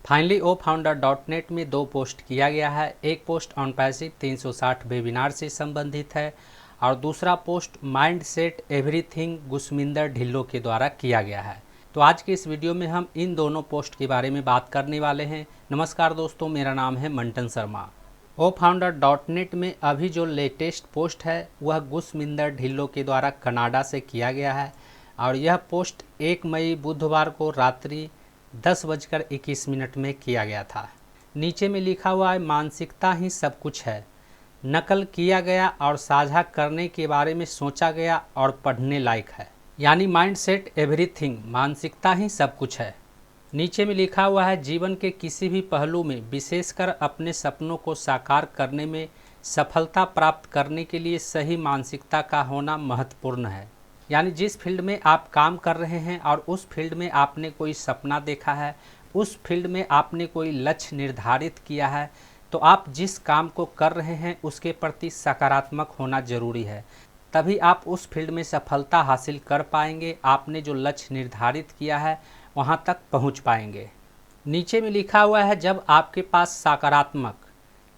Finally ओ founder dot net में 2 post किया गया है। एक पोस्ट ऑन पैसिव 360 वेबिनार से संबंधित है और दूसरा post mind set everything Gusminder Dhillon के द्वारा किया गया है। तो आज के इस वीडियो में हम इन दोनों पोस्ट के बारे में बात करने वाले हैं। नमस्कार दोस्तों, मेरा नाम है मंटन शर्मा। ओ फाउंडर डॉट नेट में अभी जो लेटेस्ट पोस्ट है वह गुसमिंदर ढिल्लो के द्वारा कनाडा से किया गया है और यह पोस्ट 1 मई बुधवार को रात्रि 10:21 में किया गया था। नीचे में लिखा हुआ है, मानसिकता ही सब कुछ है। नकल किया गया और साझा करने के बारे में सोचा गया और पढ़ने लायक है। यानी माइंड सेट एवरीथिंग, मानसिकता ही सब कुछ है। नीचे में लिखा हुआ है, जीवन के किसी भी पहलू में, विशेषकर अपने सपनों को साकार करने में सफलता प्राप्त करने के लिए सही मानसिकता का होना महत्वपूर्ण है। यानी जिस फील्ड में आप काम कर रहे हैं और उस फील्ड में आपने कोई सपना देखा है, उस फील्ड में आपने कोई लक्ष्य निर्धारित किया है, तो आप जिस काम को कर रहे हैं उसके प्रति सकारात्मक होना जरूरी है। तभी आप उस फील्ड में सफलता हासिल कर पाएंगे। आपने जो लक्ष्य निर्धारित किया है वहाँ तक पहुँच पाएंगे। नीचे में लिखा हुआ है, जब आपके पास सकारात्मक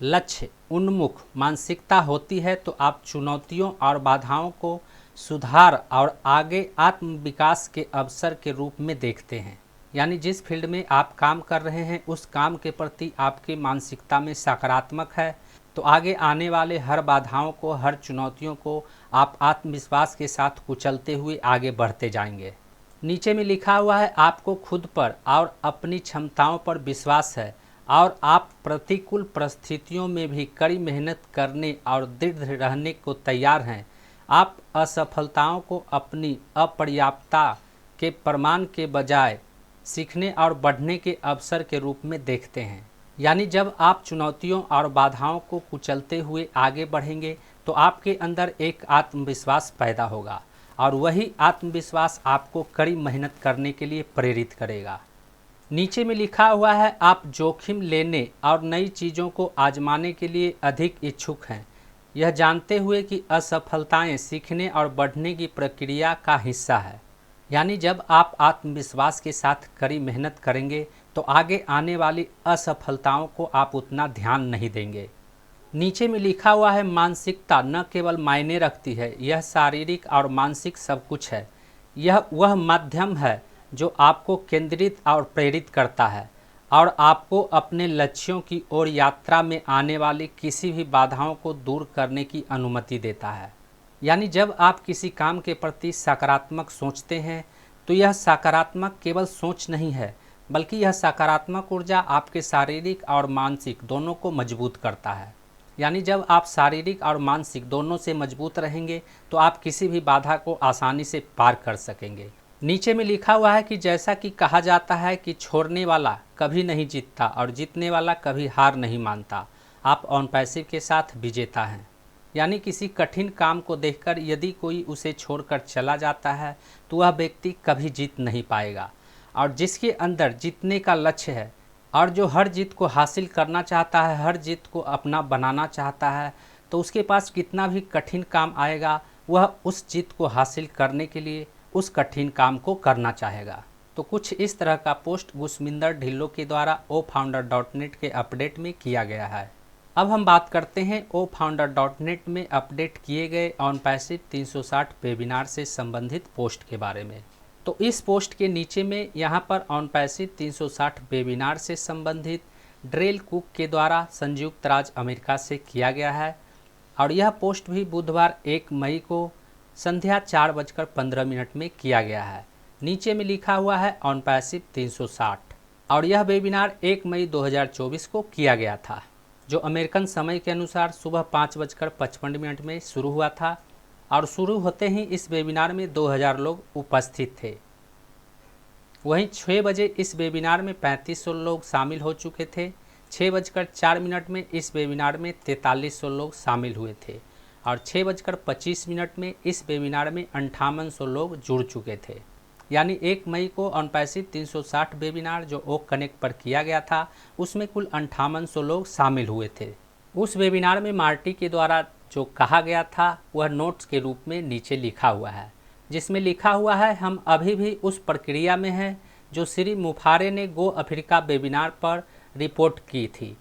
लक्ष्य उन्मुख मानसिकता होती है तो आप चुनौतियों और बाधाओं को सुधार और आगे आत्मविकास के अवसर के रूप में देखते हैं। यानी जिस फील्ड में आप काम कर रहे हैं उस काम के प्रति आपकी मानसिकता में सकारात्मक है तो आगे आने वाले हर बाधाओं को, हर चुनौतियों को आप आत्मविश्वास के साथ कुचलते हुए आगे बढ़ते जाएंगे। नीचे में लिखा हुआ है, आपको खुद पर और अपनी क्षमताओं पर विश्वास है और आप प्रतिकूल परिस्थितियों में भी कड़ी मेहनत करने और दृढ़ रहने को तैयार हैं। आप असफलताओं को अपनी अपर्याप्तता के प्रमाण के बजाय सीखने और बढ़ने के अवसर के रूप में देखते हैं। यानी जब आप चुनौतियों और बाधाओं को कुचलते हुए आगे बढ़ेंगे तो आपके अंदर एक आत्मविश्वास पैदा होगा और वही आत्मविश्वास आपको कड़ी मेहनत करने के लिए प्रेरित करेगा। नीचे में लिखा हुआ है, आप जोखिम लेने और नई चीज़ों को आजमाने के लिए अधिक इच्छुक हैं, यह जानते हुए कि असफलताएं सीखने और बढ़ने की प्रक्रिया का हिस्सा है। यानी जब आप आत्मविश्वास के साथ कड़ी मेहनत करेंगे तो आगे आने वाली असफलताओं को आप उतना ध्यान नहीं देंगे। नीचे में लिखा हुआ है, मानसिकता न केवल मायने रखती है, यह शारीरिक और मानसिक सब कुछ है। यह वह माध्यम है जो आपको केंद्रित और प्रेरित करता है और आपको अपने लक्ष्यों की ओर यात्रा में आने वाली किसी भी बाधाओं को दूर करने की अनुमति देता है। यानी जब आप किसी काम के प्रति सकारात्मक सोचते हैं तो यह सकारात्मक केवल सोच नहीं है, बल्कि यह सकारात्मक ऊर्जा आपके शारीरिक और मानसिक दोनों को मजबूत करता है। यानी जब आप शारीरिक और मानसिक दोनों से मजबूत रहेंगे तो आप किसी भी बाधा को आसानी से पार कर सकेंगे। नीचे में लिखा हुआ है कि जैसा कि कहा जाता है कि छोड़ने वाला कभी नहीं जीतता और जीतने वाला कभी हार नहीं मानता, आप ऑन पैसिव के साथ विजेता हैं। यानी किसी कठिन काम को देखकर यदि कोई उसे छोड़कर चला जाता है तो वह व्यक्ति कभी जीत नहीं पाएगा। और जिसके अंदर जीतने का लक्ष्य है और जो हर जीत को हासिल करना चाहता है, हर जीत को अपना बनाना चाहता है, तो उसके पास कितना भी कठिन काम आएगा वह उस जीत को हासिल करने के लिए उस कठिन काम को करना चाहेगा। तो कुछ इस तरह का पोस्ट गुसमिंदर ढिल्लो के द्वारा ओ फाउंडर डॉट नेट के अपडेट में किया गया है। अब हम बात करते हैं ओ फाउंडर डॉट नेट में अपडेट किए गए ऑन पैसिव 360 वेबिनार से संबंधित पोस्ट के बारे में। तो इस पोस्ट के नीचे में यहाँ पर ऑन पैसिव 360 वेबिनार से संबंधित ड्रेल कुक के द्वारा संयुक्त राज्य अमेरिका से किया गया है और यह पोस्ट भी बुधवार 1 मई को संध्या 4:15 में किया गया है। नीचे में लिखा हुआ है ऑन पैसिव 360 और यह वेबिनार 1 मई 2024 को किया गया था, जो अमेरिकन समय के अनुसार सुबह 5:55 में शुरू हुआ था और शुरू होते ही इस वेबिनार में 2000 लोग उपस्थित थे। वहीं 6 बजे इस वेबिनार में 3500 लोग शामिल हो चुके थे। 6:04 में इस वेबिनार में 4300 लोग शामिल हुए थे और 6:25 में इस वेबिनार में 5800 लोग जुड़ चुके थे। यानी 1 मई को ऑन पैसिव 360 वेबिनार जो ओक कनेक्ट पर किया गया था उसमें कुल 5800 लोग शामिल हुए थे। उस वेबिनार में मार्टी के द्वारा जो कहा गया था वह नोट्स के रूप में नीचे लिखा हुआ है, जिसमें लिखा हुआ है, हम अभी भी उस प्रक्रिया में हैं जो श्री मुफारे ने गो अफ्रीका वेबिनार पर रिपोर्ट की थी।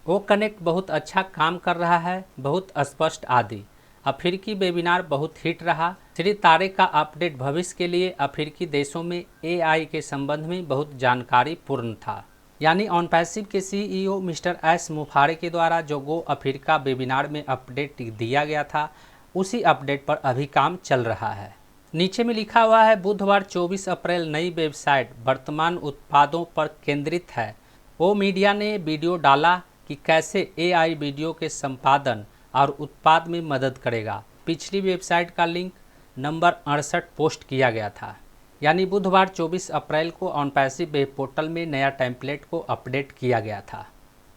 वो कनेक्ट बहुत अच्छा काम कर रहा है, बहुत स्पष्ट आदि। अफ्रीकी वेबिनार बहुत हिट रहा। श्री तारेक का अपडेट भविष्य के लिए अफ्रीकी देशों में AI के संबंध में बहुत जानकारी पूर्ण था। यानी ऑन पैसिव के CEO मिस्टर एस मुफारे के द्वारा जो गो अफ्रीका वेबिनार में अपडेट दिया गया था, उसी अपडेट पर अभी काम चल रहा है। नीचे में लिखा हुआ है बुधवार 24 अप्रैल नई वेबसाइट वर्तमान उत्पादों पर केंद्रित है। वो मीडिया ने वीडियो डाला कि कैसे AI वीडियो के संपादन और उत्पाद में मदद करेगा। पिछली वेबसाइट का लिंक नंबर 68 पोस्ट किया गया था। यानी बुधवार 24 अप्रैल को ऑन पैसिव वेब पोर्टल में नया टेम्पलेट को अपडेट किया गया था।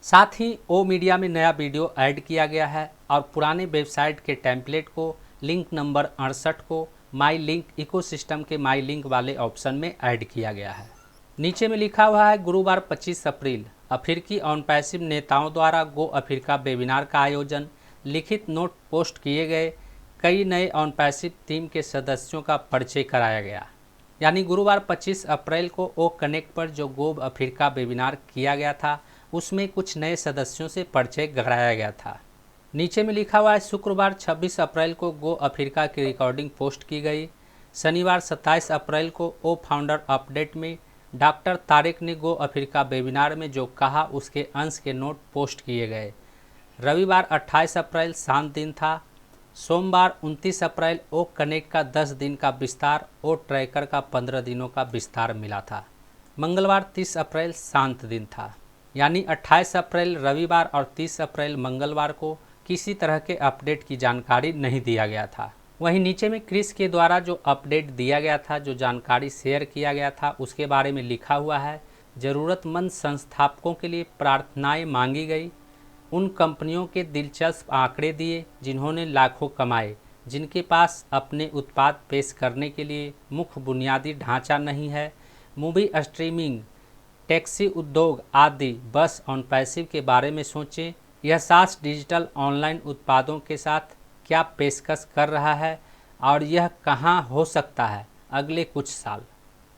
साथ ही ओ मीडिया में नया वीडियो ऐड किया गया है और पुराने वेबसाइट के टेम्पलेट को लिंक नंबर 68 को माई लिंक इकोसिस्टम के माई लिंक वाले ऑप्शन में ऐड किया गया है। नीचे में लिखा हुआ है गुरुवार 25 अप्रैल अफ्रीकी ऑन पैसिव नेताओं द्वारा गो अफ्रीका वेबिनार का आयोजन, लिखित नोट पोस्ट किए गए, कई नए ऑन पैसिव टीम के सदस्यों का परिचय कराया गया। यानी गुरुवार 25 अप्रैल को ओ कनेक्ट पर जो गो अफ्रीका वेबिनार किया गया था, उसमें कुछ नए सदस्यों से परिचय कराया गया था। नीचे में लिखा हुआ है शुक्रवार 26 अप्रैल को गो अफ्रीका की रिकॉर्डिंग पोस्ट की गई। शनिवार 27 अप्रैल को ओ फाउंडर अपडेट में डॉक्टर तारेक ने गो अफ्रीका वेबिनार में जो कहा उसके अंश के नोट पोस्ट किए गए। रविवार 28 अप्रैल शांत दिन था। सोमवार 29 अप्रैल ओ कनेक्ट का 10 दिन का विस्तार, ओ ट्रैकर का 15 दिनों का विस्तार मिला था। मंगलवार 30 अप्रैल शांत दिन था। यानी 28 अप्रैल रविवार और 30 अप्रैल मंगलवार को किसी तरह के अपडेट की जानकारी नहीं दिया गया था। वहीं नीचे में क्रिस के द्वारा जो अपडेट दिया गया था, जो जानकारी शेयर किया गया था, उसके बारे में लिखा हुआ है ज़रूरतमंद संस्थापकों के लिए प्रार्थनाएं मांगी गई। उन कंपनियों के दिलचस्प आंकड़े दिए जिन्होंने लाखों कमाए, जिनके पास अपने उत्पाद पेश करने के लिए मुख्य बुनियादी ढांचा नहीं है। मूवी स्ट्रीमिंग, टैक्सी उद्योग आदि। बस ऑन पैसिव के बारे में सोचें, यह SaaS डिजिटल ऑनलाइन उत्पादों के साथ क्या पेशकश कर रहा है और यह कहां हो सकता है अगले कुछ साल।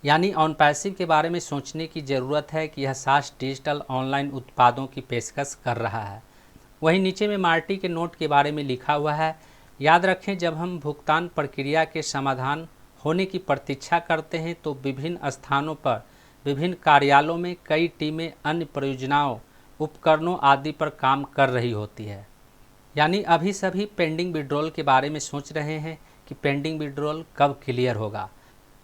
यानी ऑन पैसिव के बारे में सोचने की ज़रूरत है कि यह SaaS डिजिटल ऑनलाइन उत्पादों की पेशकश कर रहा है। वहीं नीचे में मार्टी के नोट के बारे में लिखा हुआ है याद रखें, जब हम भुगतान प्रक्रिया के समाधान होने की प्रतीक्षा करते हैं तो विभिन्न स्थानों पर, विभिन्न कार्यालयों में कई टीमें अन्य परियोजनाओं, उपकरणों आदि पर काम कर रही होती है। यानी अभी सभी पेंडिंग विड्रॉल के बारे में सोच रहे हैं कि पेंडिंग विड्रॉल कब क्लियर होगा,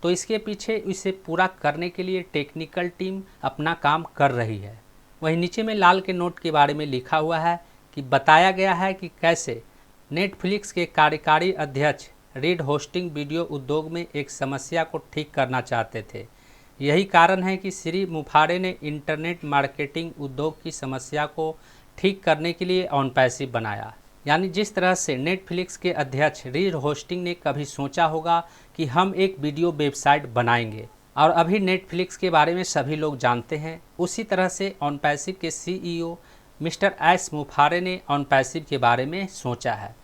तो इसके पीछे इसे पूरा करने के लिए टेक्निकल टीम अपना काम कर रही है। वहीं नीचे में लाल के नोट के बारे में लिखा हुआ है कि बताया गया है कि कैसे नेटफ्लिक्स के कार्यकारी अध्यक्ष रीड होस्टिंग वीडियो उद्योग में एक समस्या को ठीक करना चाहते थे। यही कारण है कि श्री मुफारे ने इंटरनेट मार्केटिंग उद्योग की समस्या को ठीक करने के लिए ऑन पैसिव बनाया। यानी जिस तरह से नेटफ्लिक्स के अध्यक्ष रीड होस्टिंग ने कभी सोचा होगा कि हम एक वीडियो वेबसाइट बनाएंगे और अभी नेटफ्लिक्स के बारे में सभी लोग जानते हैं, उसी तरह से ऑन पैसिव के CEO मिस्टर एस मुफारे ने ऑन पैसिव के बारे में सोचा है।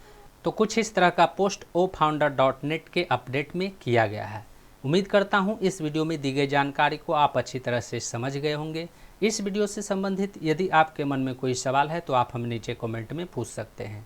तो कुछ इस तरह का पोस्ट ofounder.net के अपडेट में किया गया है। उम्मीद करता हूं इस वीडियो में दी गई जानकारी को आप अच्छी तरह से समझ गए होंगे। इस वीडियो से संबंधित यदि आपके मन में कोई सवाल है तो आप हमें नीचे कमेंट में पूछ सकते हैं।